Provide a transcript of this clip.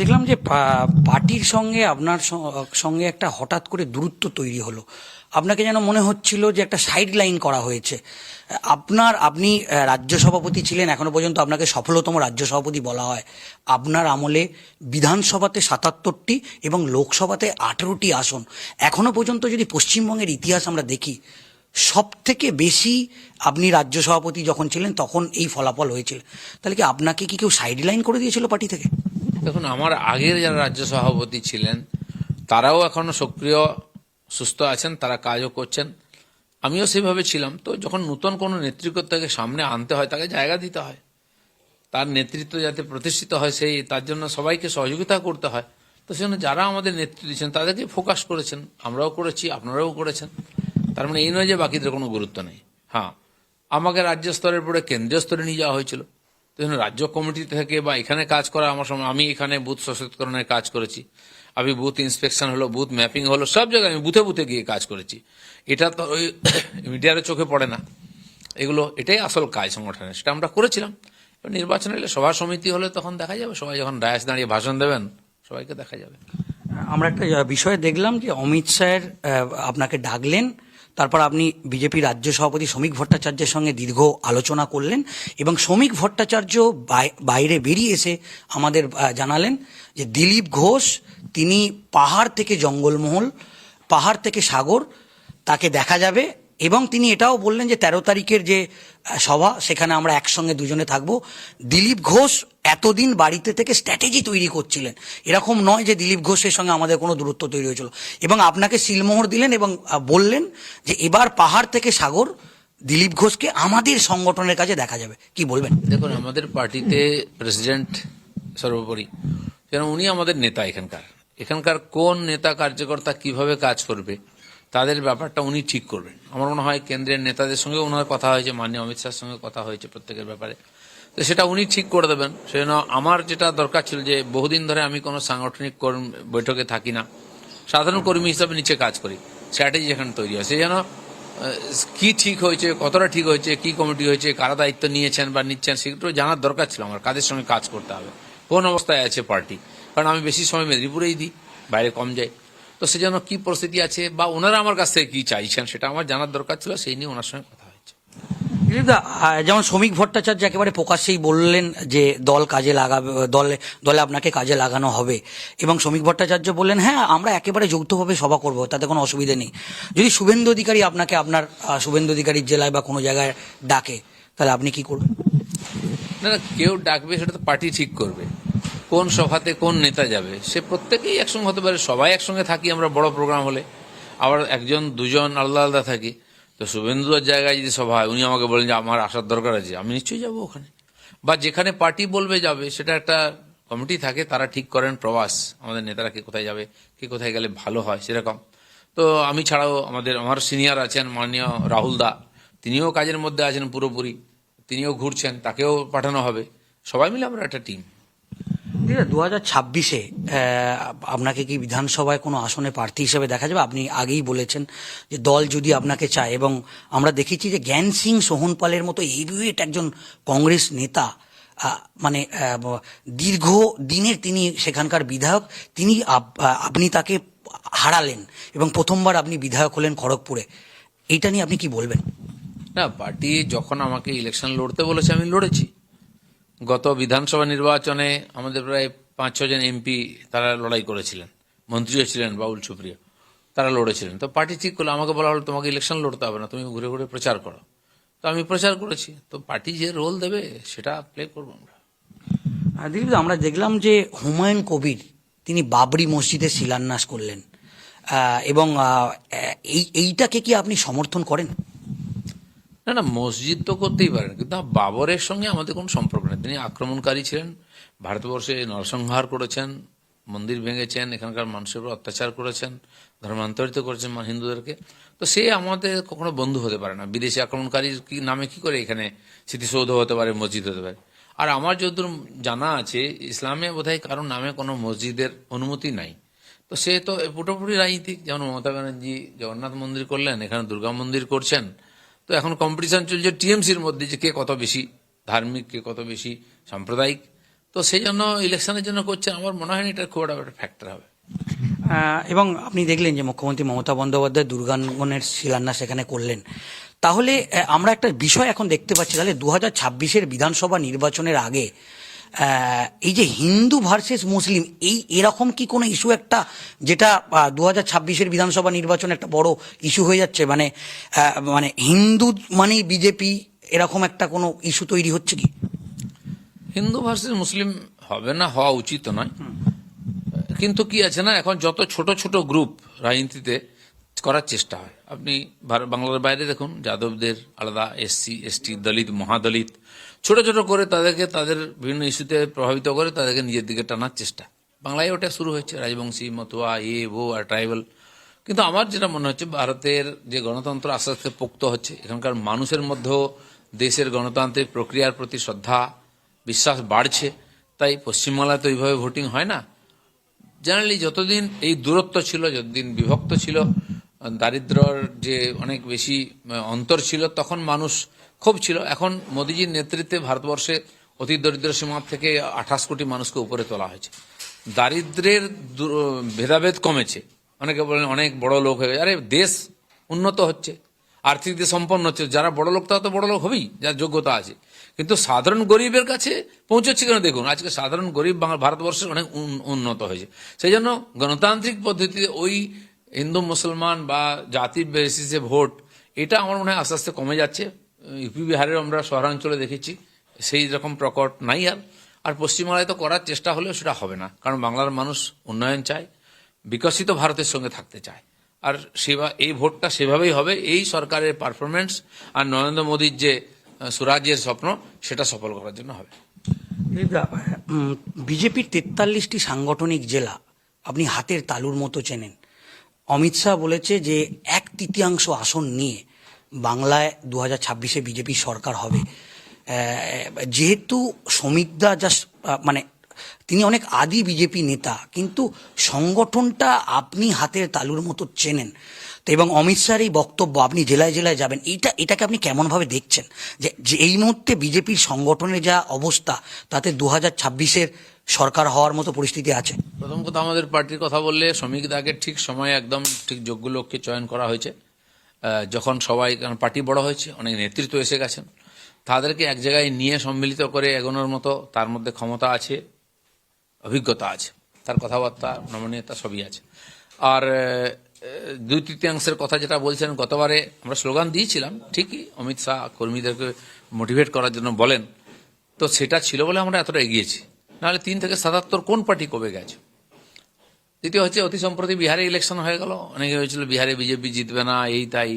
দেখলাম যে পার্টির সঙ্গে আপনার সঙ্গে একটা হঠাৎ করে দূরত্ব তৈরি হলো। আপনাকে যেন মনে হচ্ছিল যে একটা সাইড লাইন করা হয়েছে। আপনি রাজ্য সভাপতি ছিলেন, এখনো পর্যন্ত আপনাকে সফলতম রাজ্য সভাপতি বলা হয়। আপনার আমলে বিধানসভাতে ৭৭টি এবং লোকসভাতে ১৮টি আসন। এখনো পর্যন্ত যদি পশ্চিমবঙ্গের ইতিহাস আমরা দেখি, সব থেকে বেশি আপনি রাজ্য সভাপতি যখন ছিলেন তখন এই ফলাফল হয়েছিল। তাহলে কি আপনাকে কি কেউ সাইড লাইন করে দিয়েছিল পার্টি থেকে? দেখুন, আমার আগের যারা রাজ্য সভাপতি ছিলেন তারাও এখনো সক্রিয় সুস্থ আছেন, তারা কাজও করছেন, আমিও সেভাবে ছিলাম। তো যখন নতুন কোনো নেতৃত্বকে সামনে আনতে হয় তাকে জায়গা দিতে হয়, তার নেতৃত্ব যাতে প্রতিষ্ঠিত হয় তার জন্য সবাইকে সহযোগিতা করতে হয়। তো সেজন্য যারা আমাদের নেতৃত্ব দিচ্ছেন তাদেরকে ফোকাস করেছেন, আমরাও করেছি, আপনারাও করেছেন। তার মানে এই নয় যে বাকিদের কোনো গুরুত্ব নেই। হ্যাঁ, আমাকে রাজ্য স্তরের পরে কেন্দ্রীয় স্তরে নিয়ে যাওয়া হয়েছিল। রাজ্য কমিটি থেকে বা এখানে কাজ করা আমার সময়, আমি এখানে বুথ সশক্তিকরণের কাজ করেছি, আমি বুথ ইন্সপেকশন হলো, বুথ ম্যাপিং হলো, সব জায়গায় আমি বুথে বুথে গিয়ে কাজ করেছি। এটা তো ওই মিডিয়ার চোখে পড়ে না, এটাই আসল কাজ সংগঠনের, সেটা আমরা করেছিলাম। নির্বাচন এলে সভা সমিতি হলে তখন দেখা যাবে, সবাই যখন ডায়াস দাঁড়িয়ে ভাষণ দেবেন সবাইকে দেখা যাবে। আমরা একটা বিষয়ে দেখলাম যে অমিত শাহের আপনাকে ডাকলেন, তারপর আপনি বিজেপি রাজ্য সভাপতি শ্রমিক ভট্টাচার্যের সঙ্গে দীর্ঘ আলোচনা করলেন এবং শ্রমিক ভট্টাচার্য বাইরে বেরিয়ে এসে আমাদের জানালেন যে দিলীপ ঘোষ তিনি পাহাড় থেকে জঙ্গলমহল, পাহাড় থেকে সাগর, তাকে দেখা যাবে। এবং তিনি এটাও বললেন যে ১৩ তারিখের যে সভা সেখানে আমরা একসঙ্গে দুজনে থাকব। দিলীপ ঘোষ এতদিন বাড়িতে থেকে স্ট্র্যাটেজি তৈরি করছিলেন, এরকম নয় যে দিলীপ ঘোষের সঙ্গে আমাদের কোনো দূরত্ব তৈরি হয়েছিল। এবং আপনাকে সিলমোহর দিলেন এবং বললেন যে এবার পাহাড় থেকে সাগর দিলীপ ঘোষকে আমাদের সংগঠনের কাছে দেখা যাবে। কি বলবেন? দেখুন, আমাদের পার্টিতে প্রেসিডেন্ট সর্বোপরি, যেন উনি আমাদের নেতা। এখানকার কোন নেতা কার্যকর্তা কিভাবে কাজ করবে তাদের ব্যাপারটা উনি ঠিক করবেন। আমার মনে হয় কেন্দ্রের নেতাদের সঙ্গে ওনার কথা হয়েছে, মাননীয় অমিত শাহের সঙ্গে কথা হয়েছে প্রত্যেকের ব্যাপারে, তো সেটা উনি ঠিক করে দেবেন। সেজন্য আমার যেটা দরকার ছিল যে বহুদিন ধরে আমি কোনো সাংগঠনিক বৈঠকে থাকি না, সাধারণ কর্মী হিসাবে নিচে কাজ করি, স্ট্র্যাটেজি যেখানে তৈরি হয় সেই যেন কি ঠিক হয়েছে, কতটা ঠিক হয়েছে, কি কমিটি হয়েছে, কারা দায়িত্ব নিয়েছেন বা নিচ্ছেন সেগুলো জানার দরকার ছিল আমার। কাদের সঙ্গে কাজ করতে হবে, কোন অবস্থায় আছে পার্টি, কারণ আমি বেশি সময় মেদিনীপুরেই দিই, বাইরে কম যাই। তো সেজন্য কি পরিস্থিতি আছে বা ওনারা আমার কাছ থেকে কি চাইছেন সেটা আমার জানার দরকার ছিল, সেই নিয়ে ওনার সঙ্গে কথা হয়েছে। যেমন শ্রমিক ভট্টাচার্য একেবারে প্রকাশ্যেই বললেন যে দল কাজে লাগাবে, দলে আপনাকে কাজে লাগানো হবে। এবং শ্রমিক ভট্টাচার্য বললেন হ্যাঁ আমরা একেবারে যৌথভাবে সভা করব, তাতে কোনো অসুবিধা নেই। যদি শুভেন্দু অধিকারী আপনাকে আপনার শুভেন্দু অধিকারীর জেলায় বা কোনো জায়গায় ডাকে তাহলে আপনি কি করবেন? না না, কেউ ডাকবে সেটা তো পার্টি ঠিক করবে, কোন সভাতে কোন নেতা যাবে সে প্রত্যেকেই একসঙ্গে হতে পারে। সবাই একসঙ্গে থাকি আমরা বড় প্রোগ্রাম হলে, আবার একজন দুজন আলাদা আলাদা থাকি। তো শুভেন্দুর জায়গায় যদি সভা হয়, উনি আমাকে বলেন যে আমার আসার দরকার আছে, আমি নিশ্চয়ই যাবো ওখানে। বা যেখানে পার্টি বলবে যাবে, সেটা একটা কমিটি থাকে, তারা ঠিক করেন প্রবাস, আমাদের নেতারা কে কোথায় যাবে, কে কোথায় গেলে ভালো হয় সেরকম। তো আমি ছাড়াও আমার সিনিয়র আছেন মাননীয় রাহুল দা, তিনিও কাজের মধ্যে আছেন পুরোপুরি, তিনিও ঘুরছেন, তাকেও পাঠানো হবে। সবাই মিলে আমরা একটা টিম। 2026-এ আপনাকে কি বিধানসভায় কোনো আসনে প্রার্থী হিসেবে দেখা যাবে? আপনি আগেই বলেছেন যে দল যদি আপনাকে চায়, এবং আমরা দেখেছি যে জ্ঞান সিং সোহনপালের মতো হেভিওয়েট একজন কংগ্রেস নেতা, মানে দীর্ঘ দিনের তিনি সেখানকার বিধায়ক, আপনি তাকে হারালেন এবং প্রথমবার আপনি বিধায়ক হলেন খড়গপুরে। এইটা নিয়ে আপনি কি বলবেন? না, পার্টি যখন আমাকে ইলেকশন লড়তে বলেছে আমি লড়েছি। গত বিধানসভা নির্বাচনে আমাদের প্রায় ৫-৬ জন এমপি তারা লড়াই করেছিলেন, মন্ত্রীও ছিলেন বাউল সুপ্রিয়, তারা লড়েছিলেন। তো পার্টি ঠিক করলো, আমাকে বলা হলো তোমাকে ইলেকশন লড়তে হবে না, তুমি ঘুরে ঘুরে প্রচার করো। তো আমি প্রচার করেছি, তো পার্টি যে রোল দেবে সেটা প্লে করবো আমরা। দিলীপ, আমরা দেখলাম যে হুমায়ুন কবির তিনি বাবরি মসজিদের শিলান্যাস করলেন, এবং এইটাকে কি আপনি সমর্থন করেন? না না, মসজিদ তো করতেই পারেন, কিন্তু বাবরের সঙ্গে আমাদের কোনো সম্পর্ক নেই। তিনি আক্রমণকারী ছিলেন, ভারতবর্ষে নরসংহার করেছেন, মন্দির ভেঙেছেন, এখানকার মানুষের উপর অত্যাচার করেছেন, ধর্মান্তরিত করেছেন হিন্দুদেরকে। তো সে আমাদের কখনো বন্ধু হতে পারে না। বিদেশি আক্রমণকারীর নামে কি করে এখানে স্মৃতিসৌধ হতে পারে, মসজিদ হতে পারে? আর আমার যতদূর জানা আছে, ইসলামে বোধহয় কারোর নামে কোনো মসজিদের অনুমতি নাই। তো সে তো পুরোপুরি রাজনীতিক। যেমন মমতা ব্যানার্জি জগন্নাথ মন্দির করলেন, এখানে দুর্গা মন্দির করছেন। তো এখন কম্পিটিশন চলছে টিএমসির মধ্যে যে কে কত বেশি ধার্মিক, কে কত বেশি সাম্প্রদায়িক। তো সেই জন্য ইলেকশনের জন্য করছেন, আমার মনে হয় না এটা খুব একটা ফ্যাক্টর হবে। এবং আপনি দেখলেন যে মুখ্যমন্ত্রী মমতা বন্দ্যোপাধ্যায় দুর্গাঙ্গনের শিলান্যাস এখানে করলেন। তাহলে আমরা একটা বিষয় এখন দেখতে পাচ্ছি, তাহলে 2026-এর বিধানসভা নির্বাচনের আগে এই যে হিন্দু ভার্সেস মুসলিম, এরকম কি কোনো ইস্যু একটা, যেটা 2026-এর বিধানসভা নির্বাচন একটা বড় ইস্যু হয়ে যাচ্ছে, মানে মানে হিন্দু মানে বিজেপি, এরকম একটা কোনো ইস্যু তৈরি হচ্ছে কি? হিন্দু ভার্সেস মুসলিম হবে না, হওয়া উচিত নয়, কিন্তু কি আছে না, এখন যত ছোট ছোট গ্রুপ রাজনীতিতে করার চেষ্টা হয়। আপনি বাংলার বাইরে দেখুন, যাদবদের আলাদা, এসসি এসটি, দলিত, মহাদলিত, ছোট ছোট করে তাদেরকে তাদের বিভিন্ন ইস্যুতে প্রভাবিত করে তাদেরকে নিজের দিকে টানার চেষ্টা। বাংলায় ওটা শুরু হয়েছে, রাজবংশী, মতুয়া, ও আর ট্রাইবাল। কিন্তু আমার যেটা মনে হচ্ছে, ভারতের যে গণতন্ত্র আস্তে আস্তে পোক্ত হচ্ছে, এখানকার মানুষের মধ্যেও দেশের গণতান্ত্রিক প্রক্রিয়ার প্রতি শ্রদ্ধা বিশ্বাস বাড়ছে। তাই পশ্চিমবাংলায় তো এইভাবে ভোটিং হয় না। জেনারেলি যতদিন এই দূরত্ব ছিল, যতদিন বিভক্ত ছিল, দারিদ্র্যর যে অনেক বেশি অন্তর ছিল, তখন মানুষ খুব ছিল। এখন মোদিজির নেতৃত্বে ভারতবর্ষে অতি দরিদ্র সীমা থেকে 28 কোটি মানুষকে উপরে তোলা হয়েছে। দারিদ্র্যের ভেদাভেদ কমেছে। অনেকে বলেন অনেক বড় লোক হয়ে গেছে, আরে দেশ উন্নত হচ্ছে, আর্থিক দিক সম্পন্ন হচ্ছে। যারা বড় লোক তারা তো বড় লোক হবেই, যার যোগ্যতা আছে, কিন্তু সাধারণ গরিবের কাছে পৌঁছচ্ছে কেন দেখুন। আজকে সাধারণ গরিব ভারতবর্ষের অনেক উন্নত হয়েছে। সেই জন্য গণতান্ত্রিক পদ্ধতিতে ওই হিন্দু মুসলমান বা জাতি বেসিসে ভোট, এটা আমার মনে হয় আস্তে আস্তে কমে যাচ্ছে। ইউপি বিহারের আমরা শহরাঞ্চলে দেখেছি সেই রকম প্রকট নাই। আর পশ্চিমবাংলায় তো করার চেষ্টা হলেও সেটা হবে না, কারণ বাংলার মানুষ উন্নয়ন চায়, বিকশিত ভারতের সঙ্গে থাকতে চায়। আর এই ভোটটা সেভাবেই হবে, এই সরকারের পারফরমেন্স আর নরেন্দ্র মোদীর যে সুরাজ্যের স্বপ্ন, সেটা সফল করার জন্য হবে। বিজেপির 43টি সাংগঠনিক জেলা আপনি হাতের তালুর মতো চেনেন। অমিত শাহ বলেছে যে 1/3 আসন নিয়ে বাংলায় 2026-এ বিজেপি সরকার হবে। যেহেতু শ্রমিকদা মানে তিনি অনেক আদি বিজেপি নেতা, কিন্তু সংগঠনটা আপনি হাতের তালুর মতো চেনেন তো, এবং অমিত শাহর এই বক্তব্য, আপনি জেলায় জেলায় যাবেন, এটাকে আপনি কেমনভাবে দেখছেন, যে এই মুহূর্তে বিজেপির সংগঠনের যা অবস্থা, তাতে 2026-এর সরকার হওয়ার মতো পরিস্থিতি আছে? প্রথম কথা, আমাদের পার্টির কথা বললে শ্রমিকদাকে ঠিক সময়ে একদম ঠিক যোগ্য লোককে চয়ন করা হয়েছে। যখন সবাই, কারণ পার্টি বড় হয়েছে, অনেক নেতৃত্ব এসে গেছেন, তাদেরকে এক জায়গায় নিয়ে সম্মিলিত করে এগোনোর মতো তার মধ্যে ক্ষমতা আছে, অভিজ্ঞতা আছে, তার কথাবার্তা, নমনীয়তা সবই আছে। আর 2/3 কথা যেটা বলছেন, গতবারে আমরা স্লোগান দিয়েছিলাম ঠিকই, অমিত শাহ কর্মীদেরকে মোটিভেট করার জন্য বলেন, তো সেটা ছিল বলে আমরা এতটা এগিয়েছি। নাহলে 3 থেকে 77 কোন পার্টি কবে গেছে। দ্বিতীয় হচ্ছে, অতি সম্প্রতি বিহারে ইলেকশন হয়ে গেল, অনেকে হয়েছিল বিহারে বিজেপি জিতবে না, এই তাই।